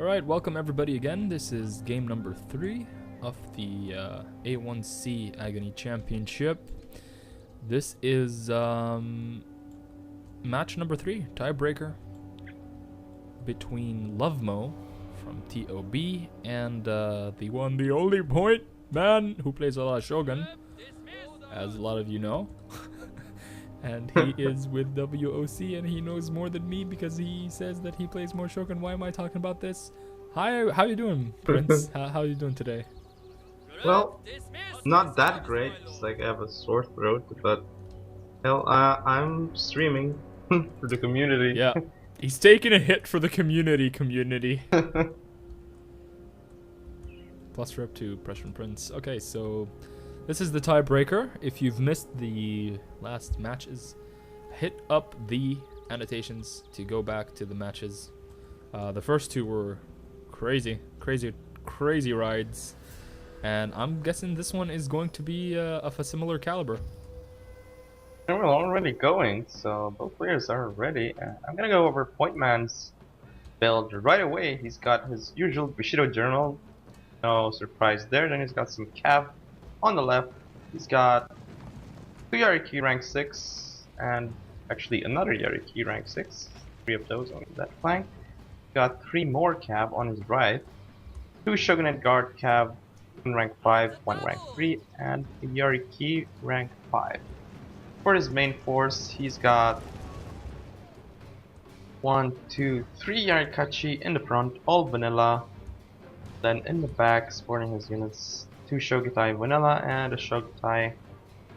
Alright, welcome everybody again. This is game number 3 of the A1C Aggony Championship. This is match number 3, tiebreaker between Luvmo from TOB and the one, the only Pointman, who plays a lot of Shogun, as a lot of you know. And he is with WOC, and he knows more than me because he says that he plays more Shogun. Why am I talking about this? Hi, how you doing, Prince? How are you doing today? Well, not that great. It's like I have a sore throat, but hell, I'm streaming for the community. Yeah, he's taking a hit for the community. Plus rep to ThePrussianPrince. Okay, so this is the tiebreaker. If you've missed the last matches, hit up the annotations to go back to the matches. The first two were crazy rides, and I'm guessing this one is going to be of a similar caliber. And we're already going, so both players are ready. I'm gonna go over Pointman's build right away. He's got his usual Bushido Journal, no surprise there. Then he's got some Cav on the left. He's got 2 Yariki rank 6, and actually another Yariki rank 6. 3 of those on that flank. Got 3 more Cav on his right. 2 Shogunate Guard Cav, 1 rank 5, 1 rank 3, and a Yariki rank 5. For his main force, he's got 1, 2, 3 Yarikachi in the front, all vanilla. Then in the back, sporting his units, 2 Shogutai vanilla and a Shogutai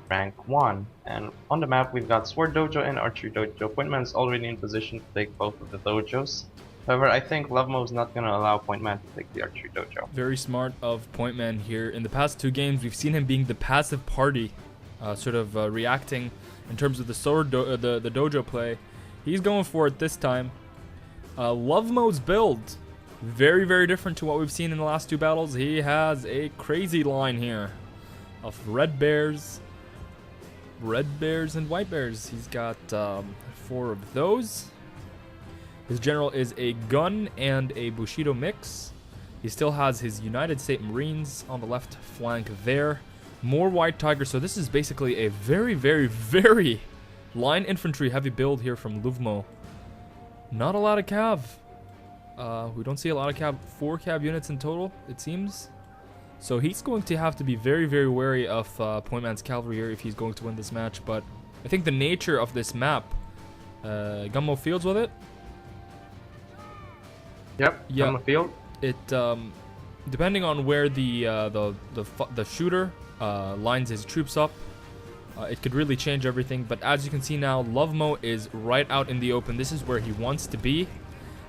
rank 1. And on the map we've got Sword Dojo and Archery Dojo. Pointman's already in position to take both of the dojos. However, I think Luvmo is not going to allow Pointman to take the Archery Dojo. Very smart of Pointman here. In the past 2 games, we've seen him being the passive party, reacting in terms of the the dojo play. He's going for it this time. Luvmo's build, very different to what we've seen in the last 2 battles. He has a crazy line here of red bears and white bears. He's got 4 of those. His general is a gun and a Bushido mix. He still has his United States Marines on the left flank there. More white tigers. So this is basically a very line infantry heavy build here from Luvmo. Not a lot of cav. We don't see a lot of cav. 4 cav units in total, it seems. So he's going to have to be very wary of Pointman's cavalry here if he's going to win this match. But I think the nature of this map, Gummo Fields with it. Yep, Gummo Field. It depending on where the shooter lines his troops up, it could really change everything. But as you can see now, Luvmo is right out in the open. This is where he wants to be.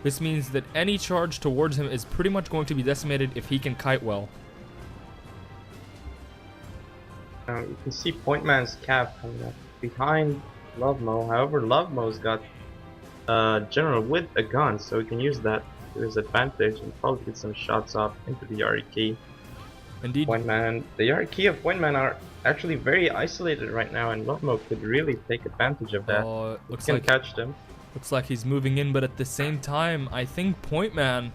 This means that any charge towards him is pretty much going to be decimated if he can kite well. You can see Pointman's Cav coming up behind Luvmo. However, Luvmo's got a general with a gun, so he can use that to his advantage and probably get some shots off into the Yariki. Indeed. Pointman, the Yariki of Pointman are actually very isolated right now, and Luvmo could really take advantage of that. Looks can like catch them. Looks like he's moving in, but at the same time, I think Pointman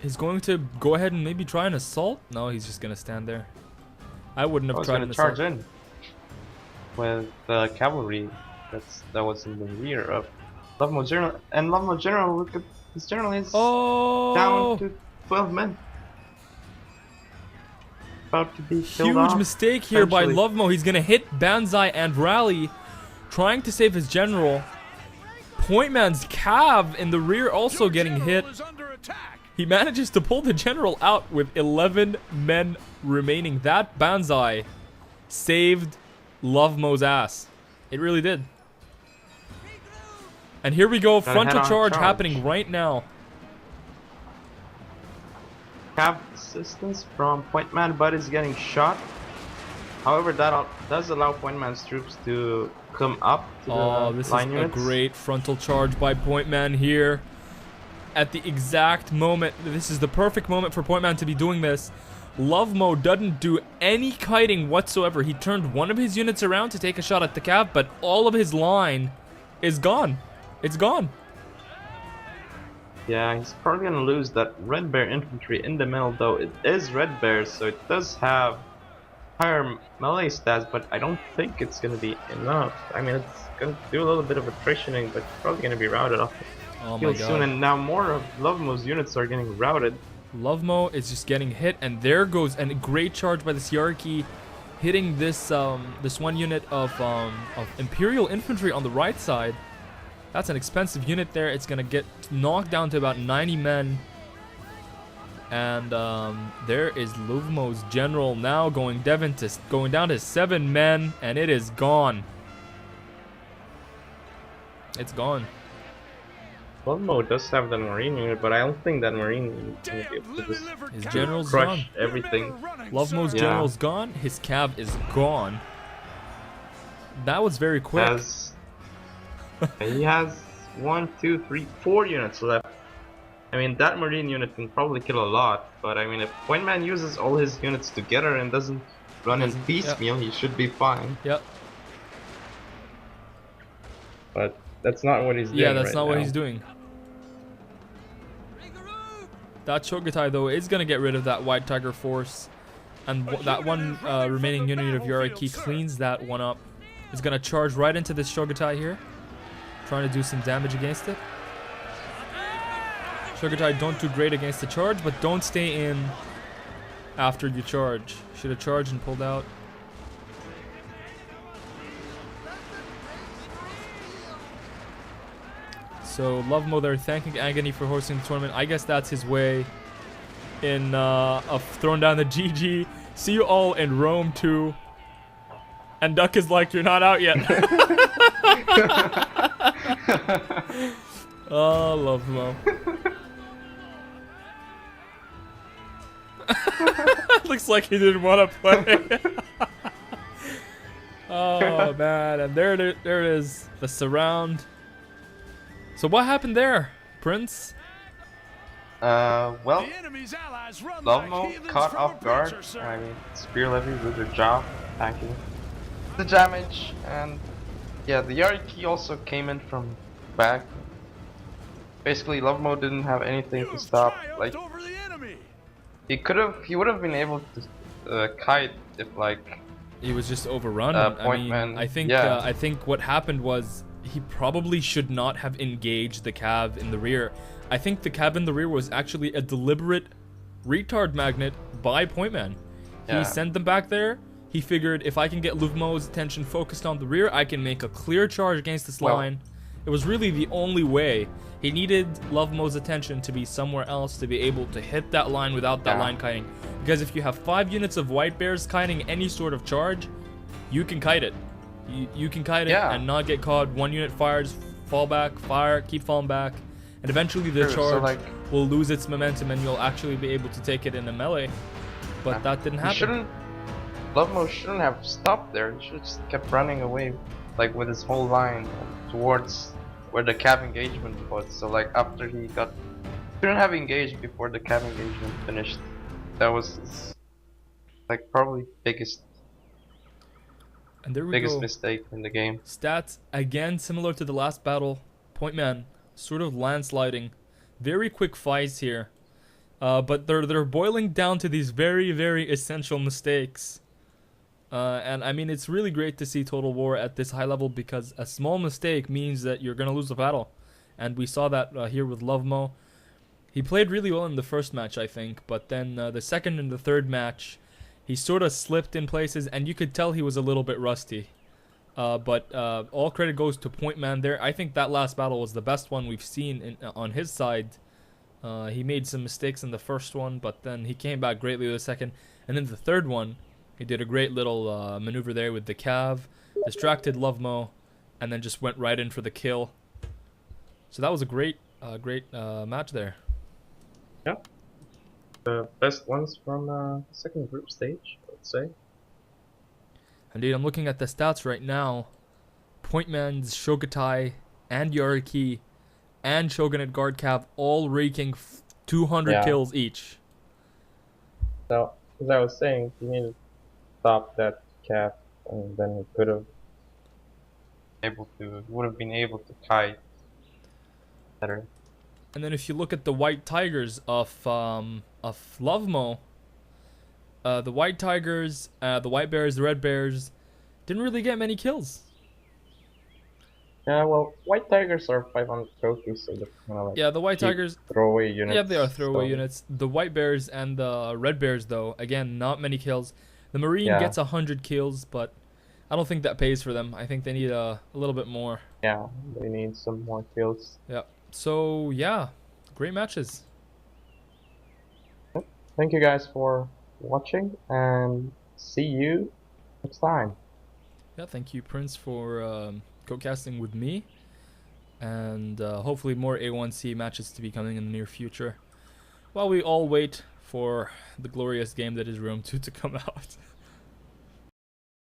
is going to go ahead and maybe try an assault. No, he's just gonna stand there. I wouldn't have tried an assault. Charge in with the cavalry that was in the rear of Luvmo General. And Luvmo General, look at his general is down to 12 men. About to be killed off. Huge mistake here by Luvmo. He's gonna hit Banzai and rally, trying to save his general. Pointman's cav in the rear also getting hit. He manages to pull the general out with 11 men remaining. That Banzai saved Luvmo's ass. It really did. And here we go, frontal charge happening right now. Cav assistance from Pointman, but is getting shot. However, that does allow Pointman's troops to come up to the line units. This is a great frontal charge by Pointman here. At the exact moment, this is the perfect moment for Pointman to be doing this. Luvmo doesn't do any kiting whatsoever. He turned one of his units around to take a shot at the cav, but all of his line is gone. It's gone. Yeah, he's probably gonna lose that red bear infantry in the middle, though it is red bear, so it does have higher melee stats, but I don't think it's gonna be enough. I mean, it's gonna do a little bit of attritioning, but it's probably gonna be routed off the Oh my field soon, god. and now more of Luvmo's units are getting routed. Luvmo is just getting hit, and there goes a great charge by this Yariki, hitting this this one unit of Imperial infantry on the right side. That's an expensive unit there. It's gonna get knocked down to about 90 men. And there is Luvmo's general now going down to 7 men, and it is gone. It's gone. Luvmo does have that marine unit, but I don't think that marine unit is gonna be able to just His general's crush gone. everything. Luvmo's general's gone. His cav is gone. That was very quick. He has 1, 2, 3, 4 units left. I mean, that marine unit can probably kill a lot, but I mean, if Pointman uses all his units together and doesn't run in piecemeal, he should be fine. Yep. But that's not what he's doing. Yeah, that's right not what now. he's doing. That Chogatai, though, is going to get rid of that White Tiger force. And that one remaining unit of Yariki cleans that one up. He's going to charge right into this Chogatai here, trying to do some damage against it. Chogatai don't do great against the charge, but don't stay in after you charge. Should have charged and pulled out. So Luvmo there thanking Aggony for hosting the tournament. I guess that's his way in of throwing down the GG. See you all in Rome too. And Duck is like, you're not out yet. Oh, Luvmo. Looks like he didn't want to play. Oh man, and there it is, the surround. So what happened there, Prince? Well, Luvmo caught off guard. I mean, Spear Levy did their job, tanking the damage, and yeah, the Yariki also came in from back. Basically, Luvmo didn't have anything to stop. Like, he would have been able to kite if like he was just overrun. Pointman. I think what happened was he probably should not have engaged the cav in the rear. I think the cav in the rear was actually a deliberate retard magnet by Pointman. He sent them back there. He figured if I can get Luvmo's attention focused on the rear, I can make a clear charge against this line. It was really the only way. He needed Luvmo's attention to be somewhere else to be able to hit that line without that line kiting. Because if you have 5 units of white bears kiting any sort of charge, you can kite it. You can kite it and not get caught. 1 unit fires, fall back, fire, keep falling back. And eventually the charge will lose its momentum and you'll actually be able to take it in a melee. But that didn't happen. Luvmo shouldn't have stopped there. He should have just kept running away, like with his whole line towards where the cav engagement was. So like after he shouldn't have engaged before the cav engagement finished. That was his, like probably biggest mistake in the game. Stats again similar to the last battle. Pointman sort of landsliding. Very quick fights here. But they're boiling down to these very, very essential mistakes. And I mean, it's really great to see Total War at this high level because a small mistake means that you're going to lose the battle. And we saw that here with Luvmo. He played really well in the first match, I think. But then the second and the third match, he sort of slipped in places. And you could tell he was a little bit rusty. But all credit goes to Pointman there. I think that last battle was the best one we've seen on his side. He made some mistakes in the first one, but then he came back greatly with the second. And then the third one, he did a great little maneuver there with the cav, distracted Luvmo, and then just went right in for the kill. So that was a great match there. Yeah. The best ones from the second group stage, let's say. Indeed, I'm looking at the stats right now. Pointman's Shogatai and Yariki and Shogun at guard cav all raking 200 kills each. So, as I was saying, he needed to stop that cav, and then he could have would have been able to kite better. And then if you look at the White Tigers of Luvmo, the White Tigers, the White Bears, the Red Bears didn't really get many kills. Yeah, well, White Tigers are 500 trophies, so they're kind of like Yeah, the White Tigers, throwaway units. yeah, they are throwaway so- units. The White Bears and the Red Bears, though, again, not many kills. The Marine Yeah. gets 100 kills, but I don't think that pays for them. I think they need a little bit more. Yeah, they need some more kills. Yeah. So, yeah, great matches. Thank you guys for watching, and see you next time. Yeah, thank you, Prince, for co-casting with me. And hopefully more A1C matches to be coming in the near future. While we all wait for the glorious game that is Rome 2 to come out.